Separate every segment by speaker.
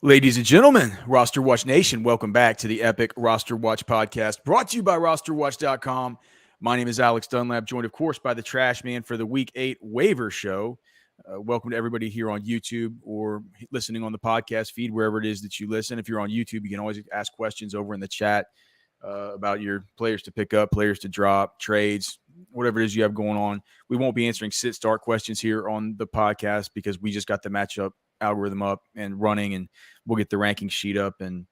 Speaker 1: Ladies and gentlemen, Roster Watch Nation, welcome back to the epic Roster Watch Podcast, brought to you by RosterWatch.com. My name is Alex Dunlap, joined, of course, by the Trashman for the Week 8 Waiver Show. Welcome to everybody here on YouTube or listening on the podcast feed, wherever it is that you listen. If you're on YouTube, you can always ask questions over in the chat about your players to pick up, players to drop, trades, whatever it is you have going on. We won't be answering sit-start questions here on the podcast because we just got the matchup algorithm up and running, and we'll get the ranking sheet up and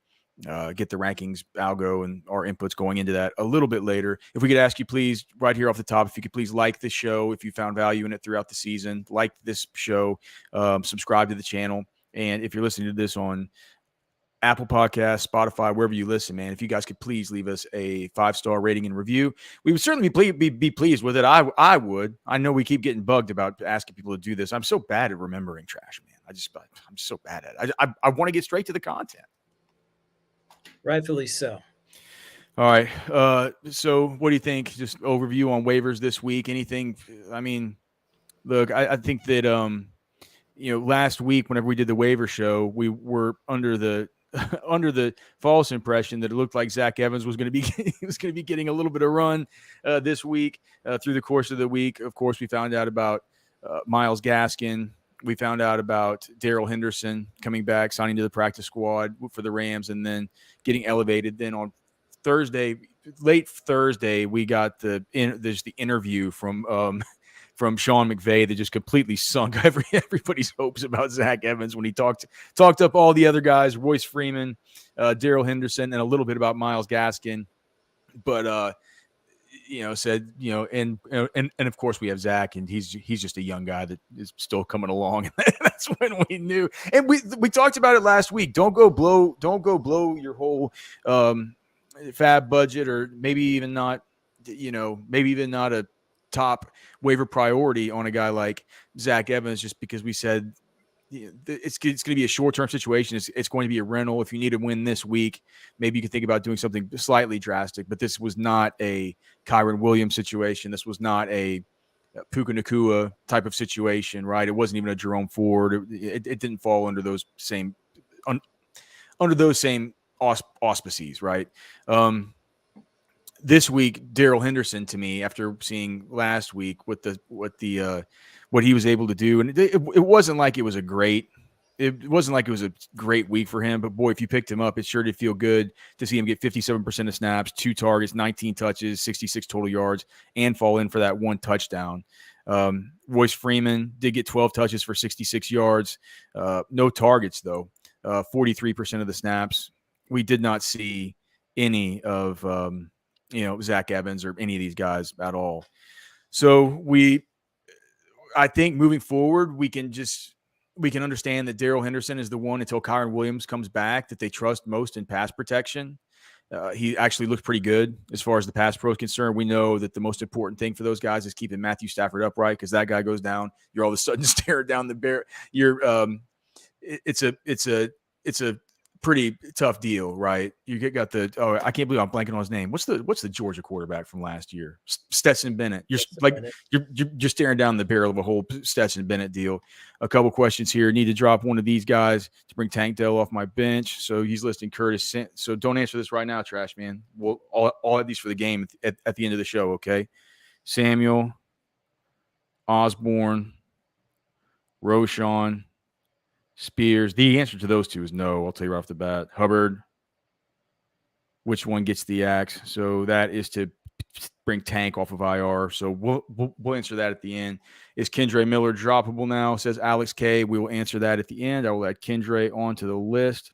Speaker 1: get the rankings algo and our inputs going into that a little bit later. If we could ask you, please, right here off the top, if you could please like the show, if you found value in it throughout the season, like this show, subscribe to the channel. And if you're listening to this on Apple Podcasts, Spotify, wherever you listen, man, if you guys could please leave us a 5-star rating and review, we would certainly be pleased with it. I would. I know we keep getting bugged about asking people to do this. I'm so bad at remembering trash, man. I'm so bad at it. I want to get straight to the content.
Speaker 2: Rightfully so.
Speaker 1: All right. So what do you think? Just overview on waivers this week. Anything? I mean, look, I think that last week whenever we did the waiver show, we were under the false impression that it looked like Zach Evans was going to be getting a little bit of run this week. Through the course of the week, of course, we found out about Myles Gaskin. We found out about Darrell Henderson coming back, signing to the practice squad for the Rams, and then getting elevated. Then on late Thursday, we got there's the interview from Sean McVay that just completely sunk everybody's hopes about Zach Evans when he talked up all the other guys, Royce Freeman, Darrell Henderson, and a little bit about Myles Gaskin. But said, and of course we have Zach, and he's just a young guy that is still coming along. And that's when we knew. And we talked about it last week. Don't go blow your whole fab budget, or maybe even not a top waiver priority on a guy like Zach Evans, just because we said it's going to be a short-term situation. It's going to be a rental. If you need to win this week, maybe you could think about doing something slightly drastic, but this was not a Kyron Williams situation. This was not a Puka Nacua type of situation, right? It wasn't even a Jerome Ford. It didn't fall under those same auspices, right? This week, Darrell Henderson, to me, after seeing last week what he was able to do, and it wasn't like it was a great week for him, but boy, if you picked him up, it sure did feel good to see him get 57% of snaps, 2 targets, 19 touches, 66 total yards, and fall in for that 1 touchdown. Royce Freeman did get 12 touches for 66 yards, no targets though, 43% of the snaps. We did not see any of Zach Evans or any of these guys at all. So I think moving forward, we can understand that Darrell Henderson is the one until Kyron Williams comes back that they trust most in pass protection. He actually looked pretty good as far as the pass pro is concerned. We know that the most important thing for those guys is keeping Matthew Stafford upright, because that guy goes down, you're all of a sudden staring down the bear. It's a pretty tough deal, right? You got I can't believe I'm blanking on his name. What's the Georgia quarterback from last year? Stetson Bennett. You're staring down the barrel of a whole Stetson Bennett deal. A couple questions here. Need to drop one of these guys to bring Tank Dell off my bench. So he's listing Curtis. So don't answer this right now, Trash Man. I'll have these for the game at the end of the show, okay? Samuel, Osborne, Roschon, Spears. The answer to those two is no. I'll tell you right off the bat. Hubbard. Which one gets the axe? So that is to bring Tank off of IR. So we'll answer that at the end. Is Kendre Miller droppable now? Says Alex K. We will answer that at the end. I will add Kendre onto the list.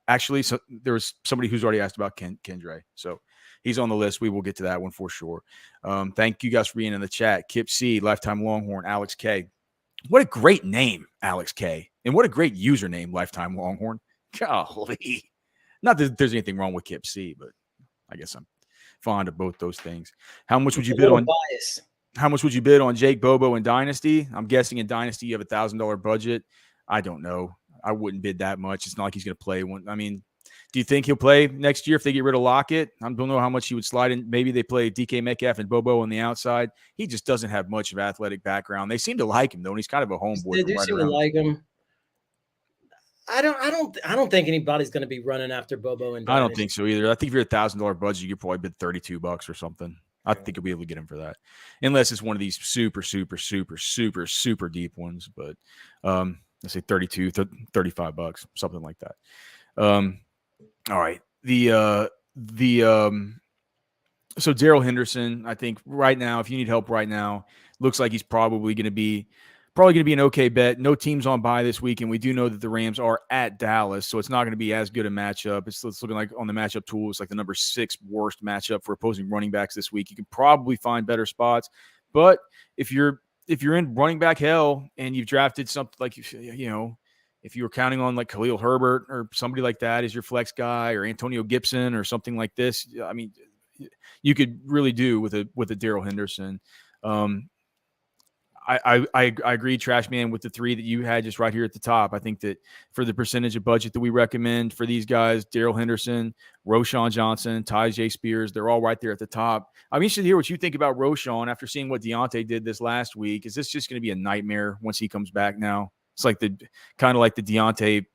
Speaker 1: Actually, so there was somebody who's already asked about Kendre. So he's on the list. We will get to that one for sure. Thank you guys for being in the chat. Kip C, Lifetime Longhorn, Alex K. What a great name, Alex K. And what a great username, Lifetime Longhorn. Golly. Not that there's anything wrong with Kip C, but I guess I'm fond of both those things. How much would you bid on?
Speaker 2: Bias.
Speaker 1: How much would you bid on Jake Bobo in Dynasty? I'm guessing in Dynasty you have $1,000 budget. I don't know. I wouldn't bid that much. It's not like he's going to play one. I mean, do you think he'll play next year if they get rid of Lockett? I don't know how much he would slide in. Maybe they play DK Metcalf and Bobo on the outside. He just doesn't have much of athletic background. They seem to like him, though, and he's kind of a homeboy.
Speaker 2: They do seem to like him. I don't think anybody's going to be running after Bobo and
Speaker 1: I don't
Speaker 2: Dynasty.
Speaker 1: think so either. I think if you're $1,000 budget, you could probably bid $32 or something. I
Speaker 2: Yeah.
Speaker 1: think you'll be able to get him for that, unless it's one of these super deep ones. But let's say 32, $35, something like that. All right. So Darrell Henderson, I think right now, if you need help right now, looks like he's probably going to be an okay bet. No teams on bye this week, and we do know that the Rams are at Dallas, so it's not going to be as good a matchup. It's looking like on the matchup tool, it's like the number 6 worst matchup for opposing running backs this week. You can probably find better spots, but if you're in running back hell and you've drafted something like if you were counting on like Khalil Herbert or somebody like that as your flex guy, or Antonio Gibson or something like this, I mean, you could really do with a Darrell Henderson. I agree, Trashman, with the 3 that you had just right here at the top. I think that for the percentage of budget that we recommend for these guys, Darrell Henderson, Roschon Johnson, Tyjae Spears, they're all right there at the top. I'm interested to hear what you think about Roschon after seeing what Deontay did this last week. Is this just going to be a nightmare once he comes back now? It's like the Deontay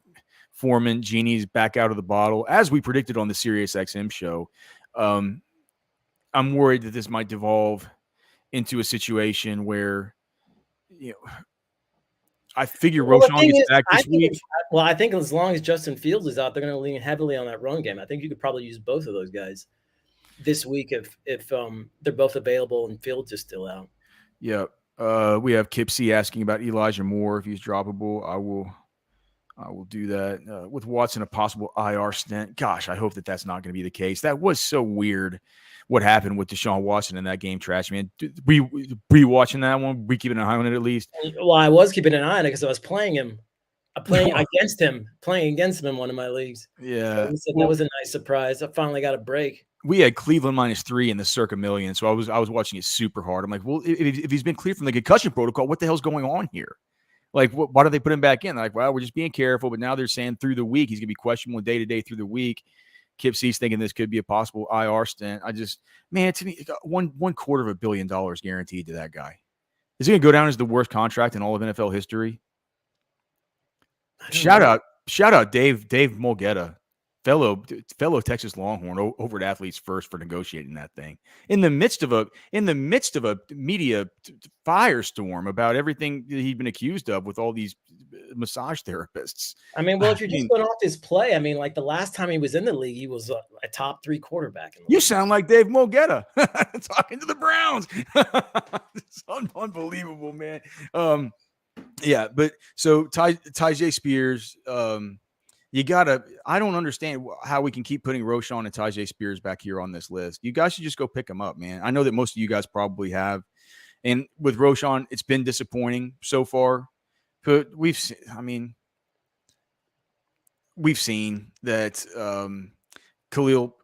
Speaker 1: Foreman genie's back out of the bottle, as we predicted on the SiriusXM show. I'm worried that this might devolve into a situation where, I figure Roschon gets back this week.
Speaker 2: I think as long as Justin Fields is out, they're going to lean heavily on that run game. I think you could probably use both of those guys this week if they're both available and Fields is still out.
Speaker 1: Yeah. We have Kipsy asking about Elijah Moore, if he's droppable. I will do that. With Watson, a possible IR stint. Gosh, I hope that that's not going to be the case. That was so weird what happened with Deshaun Watson in that game, Trashman. Were you watching that one? We keeping an eye on it at least?
Speaker 2: Well, I was keeping an eye on it because I was playing him. Playing against him in one of my leagues.
Speaker 1: Yeah.
Speaker 2: So that was a nice surprise. I finally got a break.
Speaker 1: We had Cleveland -3 in the circa million, so I was watching it super hard. I'm like, well, if he's been cleared from the concussion protocol, what the hell's going on here? Like, why do they put him back in? They're like, well, we're just being careful. But now they're saying through the week he's going to be questionable day to day through the week. Kip C's thinking this could be a possible IR stint. To me, $250 million guaranteed to that guy. Is he going to go down as the worst contract in all of NFL history? Shout out Dave Mulgeta, fellow Texas Longhorn, over at Athletes First for negotiating that thing in the midst of a media firestorm about everything that he'd been accused of with all these massage therapists.
Speaker 2: I mean, well, if you're just going off his play, I mean, like the last time he was in the league, he was a top 3 quarterback.
Speaker 1: You sound like Dave Mulgeta talking to the Browns. It's unbelievable, man. Yeah, but so Tyjae Spears, I don't understand how we can keep putting Roschon and Tyjae Spears back here on this list. You guys should just go pick them up, man. I know that most of you guys probably have. And with Roschon, it's been disappointing so far. But we've seen that Khalil.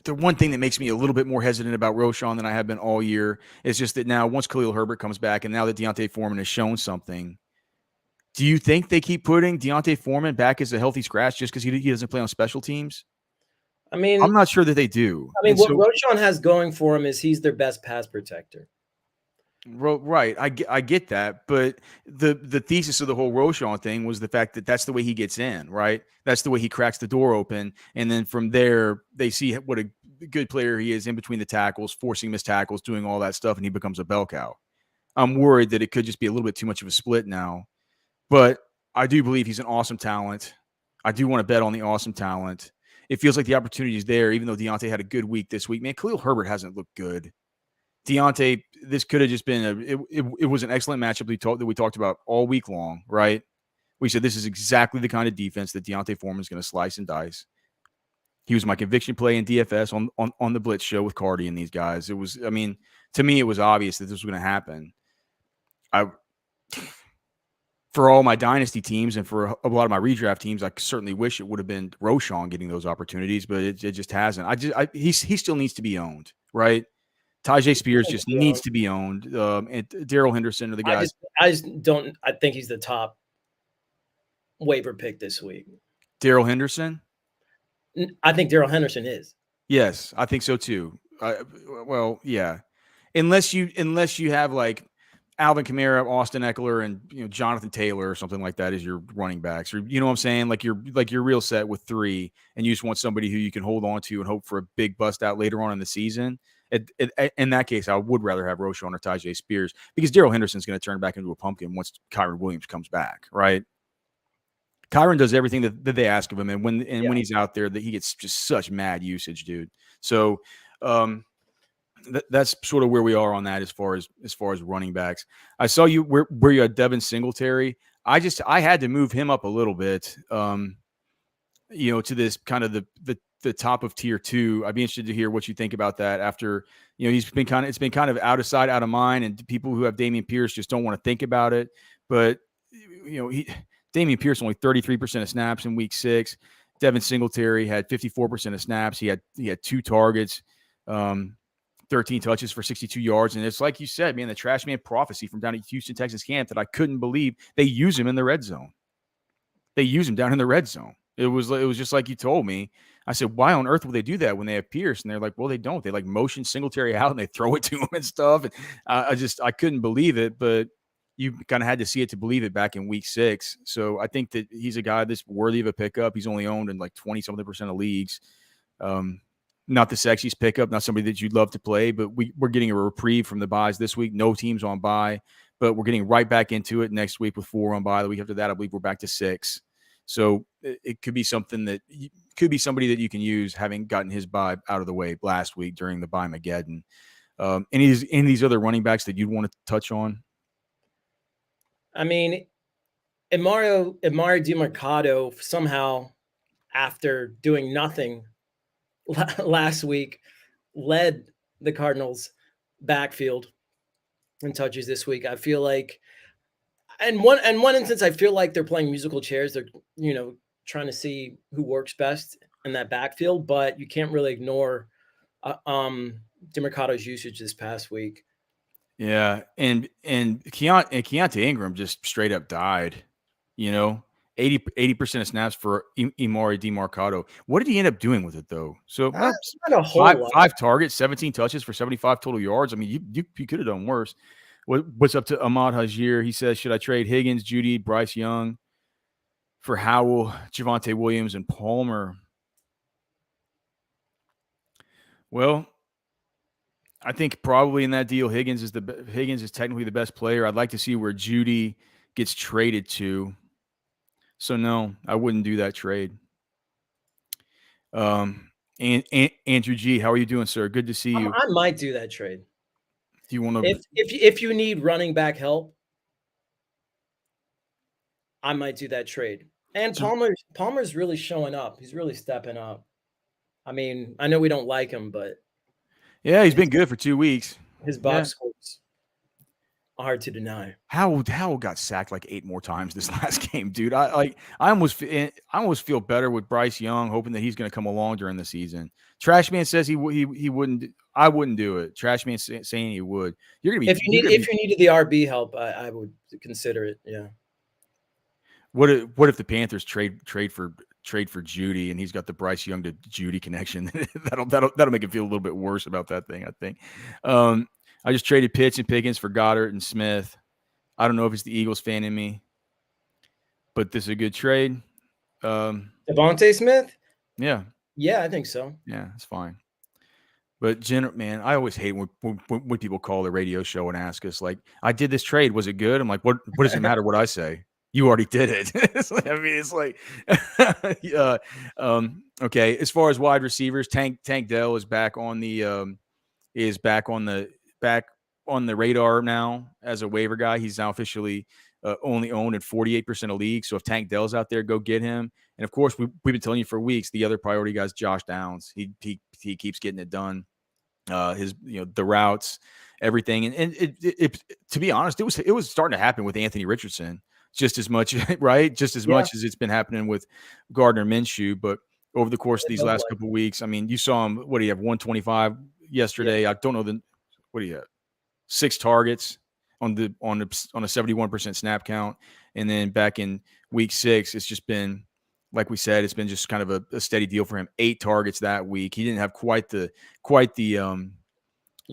Speaker 1: The one thing that makes me a little bit more hesitant about Roschon than I have been all year is just that now once Khalil Herbert comes back and now that Deontay Foreman has shown something, do you think they keep putting Deontay Foreman back as a healthy scratch just because he doesn't play on special teams?
Speaker 2: I mean,
Speaker 1: I'm not sure that they do.
Speaker 2: I mean, what Roschon has going for him is he's their best pass protector.
Speaker 1: Right. I get that. But the thesis of the whole Roschon thing was the fact that that's the way he gets in, right? That's the way he cracks the door open. And then from there, they see what a good player he is in between the tackles, forcing missed tackles, doing all that stuff, and he becomes a bell cow. I'm worried that it could just be a little bit too much of a split now. But I do believe he's an awesome talent. I do want to bet on the awesome talent. It feels like the opportunity is there, even though Deontay had a good week this week. Man, Khalil Herbert hasn't looked good. Deontay, this could have just been it was an excellent matchup that we talked about all week long, right? We said this is exactly the kind of defense that Deontay Foreman is going to slice and dice. He was my conviction play in DFS on the Blitz show with Cardi and these guys. It was, I mean, to me, it was obvious that this was going to happen. For all my dynasty teams and for a lot of my redraft teams, I certainly wish it would have been Roschon getting those opportunities, but it just hasn't. He still needs to be owned, right? Tyjae Spears just needs to be owned. And Darrell Henderson are the guys.
Speaker 2: I think he's the top waiver pick this week.
Speaker 1: Darrell Henderson?
Speaker 2: I think Darrell Henderson is.
Speaker 1: Yes, I think so too. Well, yeah. Unless you have like Alvin Kamara, Austin Eckler, and Jonathan Taylor or something like that as your running backs, or you know what I'm saying? Like you're real set with 3, and you just want somebody who you can hold on to and hope for a big bust out later on in the season. In that case, I would rather have Roschon or Tajay Spears because Darrell Henderson's going to turn back into a pumpkin once Kyron Williams comes back, right? Kyron does everything that they ask of him, and when he's out there, that he gets just such mad usage, dude. So that's sort of where we are on that as far as running backs. I saw you where you had Devin Singletary. I had to move him up a little bit, to this kind of the top of tier 2. I'd be interested to hear what you think about that after, it's been kind of out of sight, out of mind, and people who have Dameon Pierce just don't want to think about it. But, Dameon Pierce only 33% of snaps in week 6. Devin Singletary had 54% of snaps. He had 2 targets, 13 touches for 62 yards. And it's like you said, man, the Trashman prophecy from down at Houston, Texas camp that I couldn't believe. They use him in the red zone. They use him down in the red zone. It was just like you told me. I said, why on earth would they do that when they have Pierce? And they're like, well, they don't. They like motion Singletary out and they throw it to him and stuff. And I couldn't believe it, but you kind of had to see it to believe it back in week 6. So I think that he's a guy that's worthy of a pickup. He's only owned in like 20-something% of leagues. Not the sexiest pickup, not somebody that you'd love to play, but we're getting a reprieve from the buys this week. No teams on bye, but we're getting right back into it next week with 4 on bye. The week after that, I believe we're back to 6. So it could be something that could be somebody that you can use, having gotten his bye out of the way last week during the bye Mageddon. Any of these other running backs that you'd want to touch on?
Speaker 2: I mean, Emari Demercado somehow, after doing nothing last week, led the Cardinals backfield in touches this week. I feel like, in one instance, I feel like they're playing musical chairs. They're, trying to see who works best in that backfield, but you can't really ignore Demercado's usage this past week.
Speaker 1: Yeah, and Keontae Ingram just straight up died. 80% of snaps for Emari Demercado. What did he end up doing with it though? So
Speaker 2: not a whole lot.
Speaker 1: 5 targets, 17 touches for 75 total yards. I mean, you could have done worse. What's up to Ahmad Hajir? He says, should I trade Higgins, Judy, Bryce Young for Howell, Javonte Williams, and Palmer? Well, I think probably in that deal, Higgins is technically the best player. I'd like to see where Judy gets traded to. So no, I wouldn't do that trade. And Andrew G, how are you doing, sir? Good to see you.
Speaker 2: I might do that trade.
Speaker 1: Do you want to?
Speaker 2: If you need running back help, I might do that trade. And Palmer's really showing up. He's really stepping up. I mean, I know we don't like him, but
Speaker 1: yeah, he's been good for 2 weeks.
Speaker 2: His box scores are hard to deny.
Speaker 1: Howell got sacked like 8 more times this last game, dude. I almost feel better with Bryce Young, hoping that he's going to come along during the season. Trashman says he wouldn't. I wouldn't do it. Trashman saying he would. You're gonna be
Speaker 2: if you needed the RB help, I would consider it. Yeah.
Speaker 1: What if the Panthers trade for Judy and he's got the Bryce Young to Judy connection? that'll make him feel a little bit worse about that thing, I think. I just traded Pitts and Pickens for Goddard and Smith. I don't know if it's the Eagles fan in me, but this is a good trade.
Speaker 2: Devontae Smith?
Speaker 1: Yeah.
Speaker 2: Yeah, I think so.
Speaker 1: Yeah, it's fine. But man, I always hate when people call the radio show and ask us, like, I did this trade. Was it good? I'm like, what does it matter what I say? You already did it. It's like, okay. As far as wide receivers, Tank Dell is back on the radar now as a waiver guy. He's now officially only owned in 48% of leagues. So if Tank Dell's out there, go get him. And of course, we've been telling you for weeks, the other priority guy is Josh Downs. He keeps getting it done. The routes, everything, and it to be honest, it was starting to happen with Anthony Richardson just as much, right? Just as much as it's been happening with Gardner Minshew. But over the course of these last couple of weeks, I mean, you saw him. What do you have? 125 yesterday. Yeah. I don't know what do you have? 6 targets on a 71% snap count, and then back in week 6, it's just been, like we said, it's been just kind of a steady deal for him. 8 targets that week. He didn't have quite the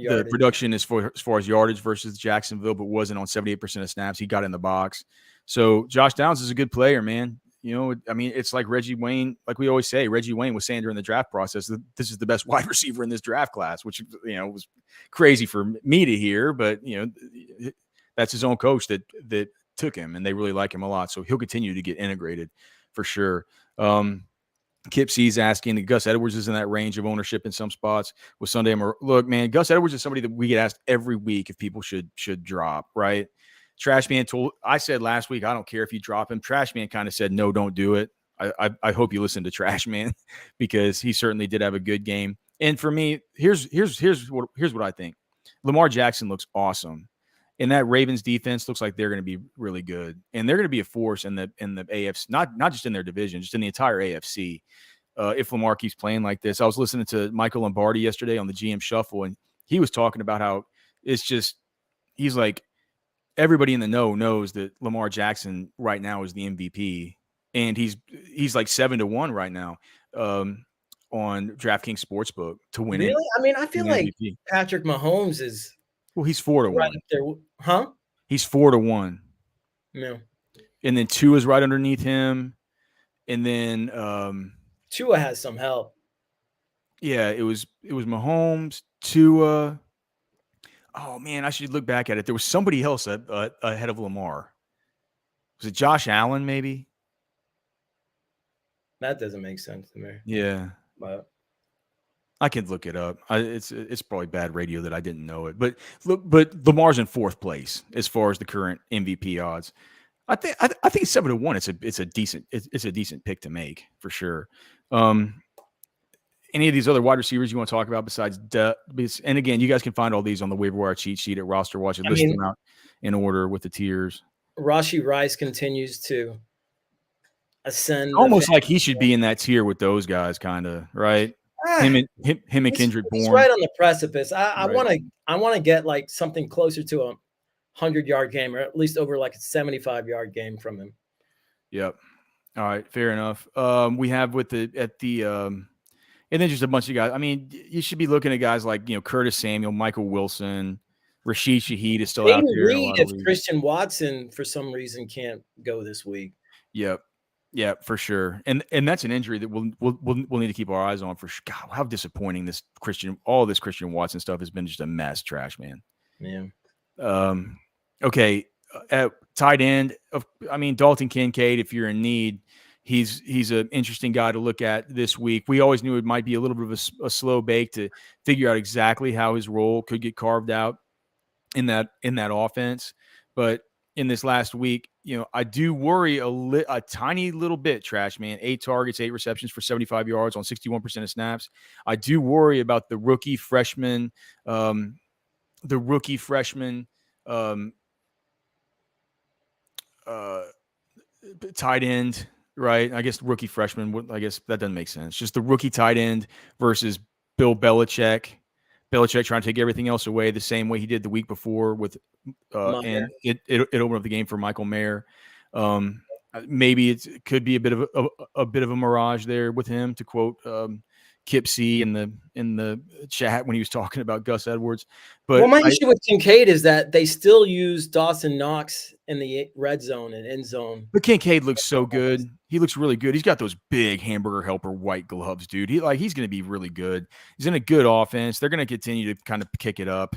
Speaker 1: the production as far as yardage versus Jacksonville, but wasn't on 78% of snaps. He got in the box. So Josh Downs is a good player, man. You know, I mean, it's like Reggie Wayne, like we always say, Reggie Wayne was saying during the draft process that this is the best wide receiver in this draft class, which, you know, was crazy for me to hear, but, you know, that's his own coach that took him, and they really like him a lot. So he'll continue to get integrated for sure. Kip C's asking, Gus Edwards is in that range of ownership in some spots with Sunday. Look, man, Gus Edwards is somebody that we get asked every week if people should drop, right? Trashman I said last week, I don't care if you drop him. Trashman kind of said, no, don't do it. I hope you listen to Trashman because he certainly did have a good game. And for me, here's what I think. Lamar Jackson looks awesome. And that Ravens defense looks like they're going to be really good. And they're going to be a force in the AFC, not just in their division, just in the entire AFC. If Lamar keeps playing like this. I was listening to Michael Lombardi yesterday on the GM Shuffle, and he was talking about how it's just, he's like, everybody in the know knows that Lamar Jackson right now is the MVP. And he's like 7-1 right now on DraftKings Sportsbook to win it.
Speaker 2: Really? I mean, I feel like MVP. Patrick Mahomes is.
Speaker 1: Well, he's 4-1.
Speaker 2: Right up there. Huh?
Speaker 1: He's 4-1.
Speaker 2: No.
Speaker 1: And then Tua is right underneath him. And then
Speaker 2: Tua has some help.
Speaker 1: Yeah, it was Mahomes, Tua. Oh man, I should look back at it. There was somebody else ahead of Lamar. Was it Josh Allen, maybe?
Speaker 2: That doesn't make sense to me.
Speaker 1: Yeah.
Speaker 2: But
Speaker 1: I can look it up. It's probably bad radio that I didn't know it. But Lamar's in 4th place as far as the current MVP odds. I think 7-1. It's a decent pick to make for sure. Any of these other wide receivers you want to talk about besides and again, you guys can find all these on the waiver wire cheat sheet at RosterWatch and list them out in order with the tiers.
Speaker 2: Rashee Rice continues to ascend.
Speaker 1: Almost like he should be in that tier with those guys, kind of, right? Him and Kendrick Bourne.
Speaker 2: He's right on the precipice. I want to get like something closer to a 100-yard game, or at least over like a 75-yard game from him.
Speaker 1: Yep. All right, fair enough. We have and then just a bunch of guys. I mean, you should be looking at guys like, you know, Curtis Samuel, Michael Wilson, Rashid Shaheed is still out there.
Speaker 2: If Christian Watson for some reason can't go this week.
Speaker 1: Yep. Yeah, for sure. And that's an injury that we'll need to keep our eyes on for sure. God, how disappointing all this Christian Watson stuff has been. Just a mess, trash, man.
Speaker 2: Yeah.
Speaker 1: Okay. At tight end, Dalton Kincaid, if you're in need, he's an interesting guy to look at this week. We always knew it might be a little bit of a slow bake to figure out exactly how his role could get carved out in that offense. But in this last week, you know, I do worry a tiny little bit, trash man. 8 targets, 8 receptions for 75 yards on 61% of snaps. I do worry about the rookie freshman tight end, right? I guess rookie freshman. I guess that doesn't make sense. Just the rookie tight end versus Bill Belichick. Belichick trying to take everything else away the same way he did the week before with, and it opened up the game for Michael Mayer. Maybe it could be a bit of a mirage there with him, to quote Kip C in the chat when he was talking about Gus Edwards. But
Speaker 2: my issue with Kincaid is that they still use Dawson Knox in the red zone and end zone.
Speaker 1: But Kincaid looks so good. He looks really good. He's got those big hamburger helper white gloves, dude. He's going to be really good. He's in a good offense. They're going to continue to kind of kick it up.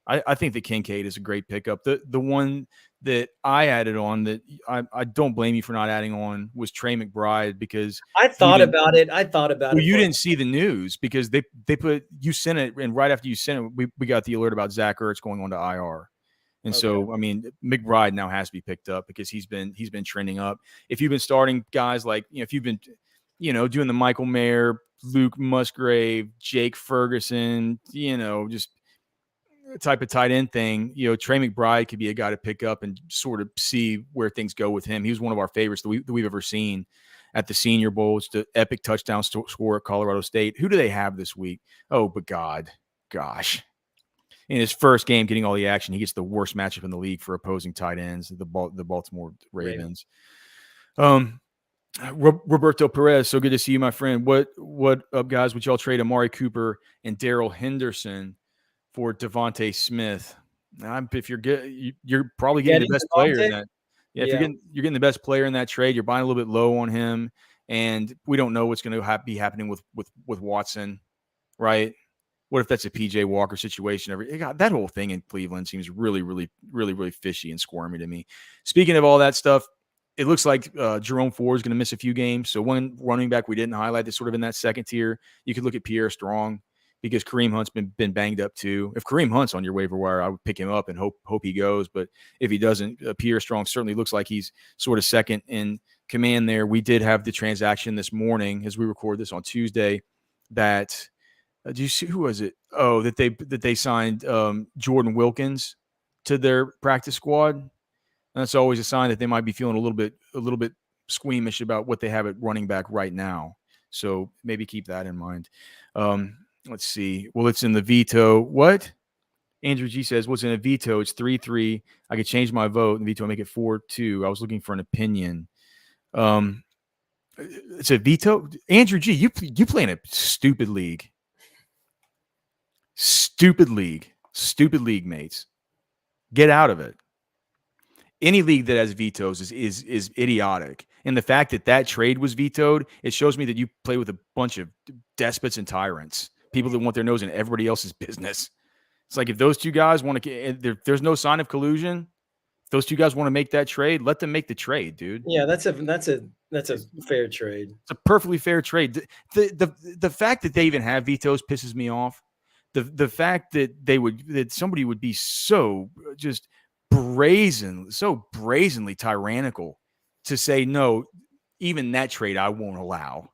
Speaker 1: I think that Kincaid is a great pickup. The one that I added on that I don't blame you for not adding on was Trey McBride, because
Speaker 2: I thought about it.
Speaker 1: Well, you didn't see the news because they put, you sent it, and right after you sent it, we got the alert about Zach Ertz going on to IR. And so, I mean, McBride now has to be picked up because he's been trending up. If you've been starting guys like, you know, if you've been, you know, doing the Michael Mayer, Luke Musgrave, Jake Ferguson, you know, just type of tight end thing, you know, Trey McBride could be a guy to pick up and sort of see where things go with him. He was one of our favorites that we've ever seen at the Senior Bowl. It's the epic touchdown score at Colorado State. Who do they have this week? Oh, but gosh. In his first game, getting all the action, he gets the worst matchup in the league for opposing tight ends, the Baltimore Ravens. Roberto Perez, so good to see you, my friend. What up, guys? Would y'all trade Amari Cooper and Darrell Henderson for Devontae Smith. If you're good, you're probably getting the best player in that. Yeah, if you're getting the best player in that trade, you're buying a little bit low on him, and we don't know what's going to be happening with Watson, right? What if that's a PJ Walker situation? That whole thing in Cleveland seems really, really, really, really fishy and squirmy to me. Speaking of all that stuff, it looks like Jerome Ford is going to miss a few games. So one running back we didn't highlight that's sort of in that second tier. You could look at Pierre Strong because Kareem Hunt's been banged up too. If Kareem Hunt's on your waiver wire, I would pick him up and hope he goes. But if he doesn't, Pierre Strong certainly looks like he's sort of second in command there. We did have the transaction this morning as we record this on Tuesday that do you see who was it? Oh, that they signed Jordan Wilkins to their practice squad. And that's always a sign that they might be feeling a little bit squeamish about what they have at running back right now. So maybe keep that in mind. Let's see. Well, it's in the veto. What? Andrew G says, what's in a veto? It's 3-3. I could change my vote. In the veto, make it 4-2. I was looking for an opinion. It's a veto. Andrew G, you play in a stupid league. Stupid league, mates. Get out of it. Any league that has vetoes is idiotic. And the fact that trade was vetoed, it shows me that you play with a bunch of despots and tyrants, people that want their nose in everybody else's business. It's like if those two guys want to, there's no sign of collusion. If those two guys want to make that trade, let them make the trade, dude.
Speaker 2: Yeah, that's a fair trade.
Speaker 1: It's a perfectly fair trade. The fact that they even have vetoes pisses me off. The fact that somebody would be so just brazenly tyrannical to say no, even that trade I won't allow.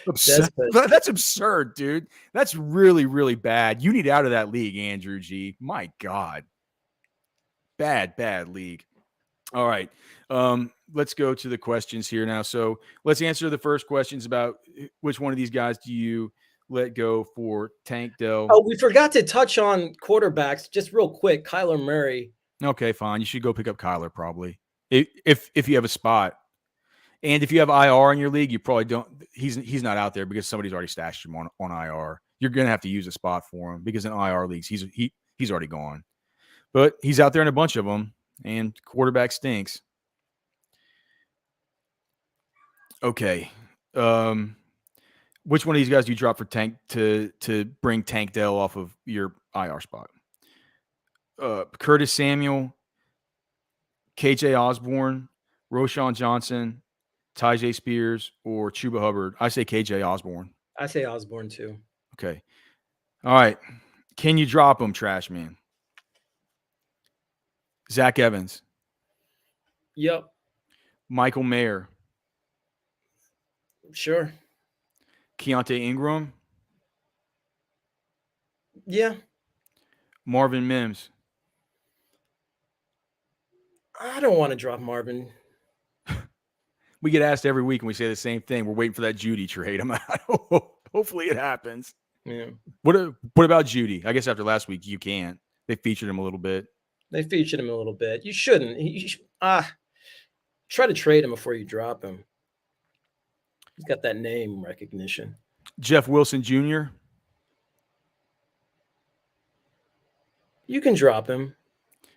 Speaker 1: That's absurd, dude. That's really, really bad. You need out of that league, Andrew G. My God. Bad league. All right. Let's go to the questions here now. So let's answer the first questions about which one of these guys do you let go for Tank Dell.
Speaker 2: Oh, we forgot to touch on quarterbacks just real quick. Kyler Murray.
Speaker 1: Okay, fine. You should go pick up Kyler probably if you have a spot. And if you have IR in your league, you probably don't. He's not out there because somebody's already stashed him on IR. You're going to have to use a spot for him because in IR leagues, he's already gone. But he's out there in a bunch of them, and quarterback stinks. Okay. Which one of these guys do you drop for Tank to bring Tank Dell off of your IR spot? Curtis Samuel, KJ Osborne, Roshan Johnson, Tyjae Spears, or Chuba Hubbard? I say KJ Osborne.
Speaker 2: I say Osborne too.
Speaker 1: Okay. All right. Can you drop him, Trashman? Zach Evans.
Speaker 2: Yep.
Speaker 1: Michael Mayer.
Speaker 2: Sure.
Speaker 1: Keontae Ingram.
Speaker 2: Yeah.
Speaker 1: Marvin Mims.
Speaker 2: I don't want to drop Marvin.
Speaker 1: We get asked every week and we say the same thing. We're waiting for that Judy trade. Hopefully it happens.
Speaker 2: Yeah.
Speaker 1: What about Judy? I guess after last week, you can't. They featured him a little bit.
Speaker 2: You shouldn't. Try to trade him before you drop him. He's got that name recognition.
Speaker 1: Jeff Wilson Jr.
Speaker 2: You can drop him.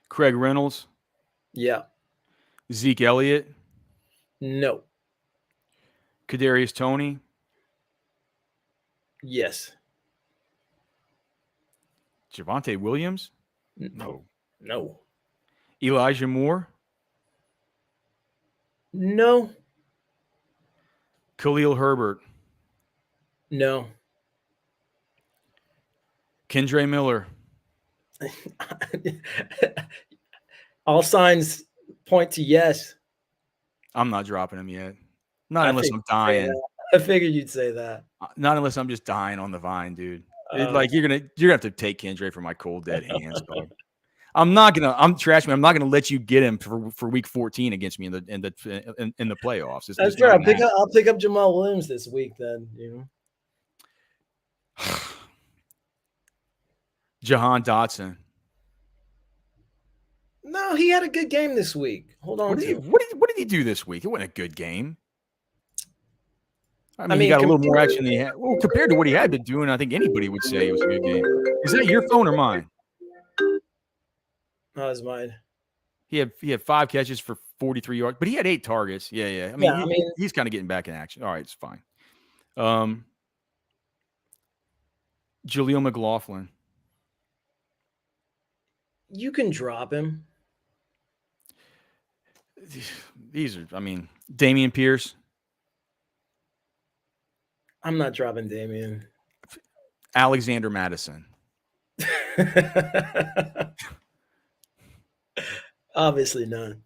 Speaker 1: Craig Reynolds.
Speaker 2: Yeah.
Speaker 1: Zeke Elliott.
Speaker 2: No.
Speaker 1: Kadarius Toney.
Speaker 2: Yes.
Speaker 1: Javonte Williams.
Speaker 2: No.
Speaker 1: Elijah Moore.
Speaker 2: No.
Speaker 1: Khalil Herbert.
Speaker 2: No.
Speaker 1: Kendre Miller.
Speaker 2: All signs point to yes.
Speaker 1: I'm not dropping him yet. Not unless I'm dying.
Speaker 2: I figured you'd say that.
Speaker 1: Not unless I'm just dying on the vine, dude. You're gonna have to take Kendre from my cold dead hands, dog. I'm Trashman. I'm not gonna let you get him for week 14 against me in the playoffs.
Speaker 2: That's right. I'll pick up Jamal Williams this week then,
Speaker 1: Jahan Dotson.
Speaker 2: No, he had a good game this week. Hold on.
Speaker 1: What did he do this week? It wasn't a good game. I mean, he got a little more action than he had. Well, compared to what he had been doing, I think anybody would say it was a good game. Is that your phone or mine?
Speaker 2: No, it's mine.
Speaker 1: He had 5 catches for 43 yards, but he had 8 targets. Yeah. I mean, he's kind of getting back in action. All right, it's fine. Jaleel McLaughlin.
Speaker 2: You can drop him.
Speaker 1: These are, I mean, Dameon Pierce.
Speaker 2: I'm not dropping Dameon.
Speaker 1: Alexander Madison.
Speaker 2: Obviously none.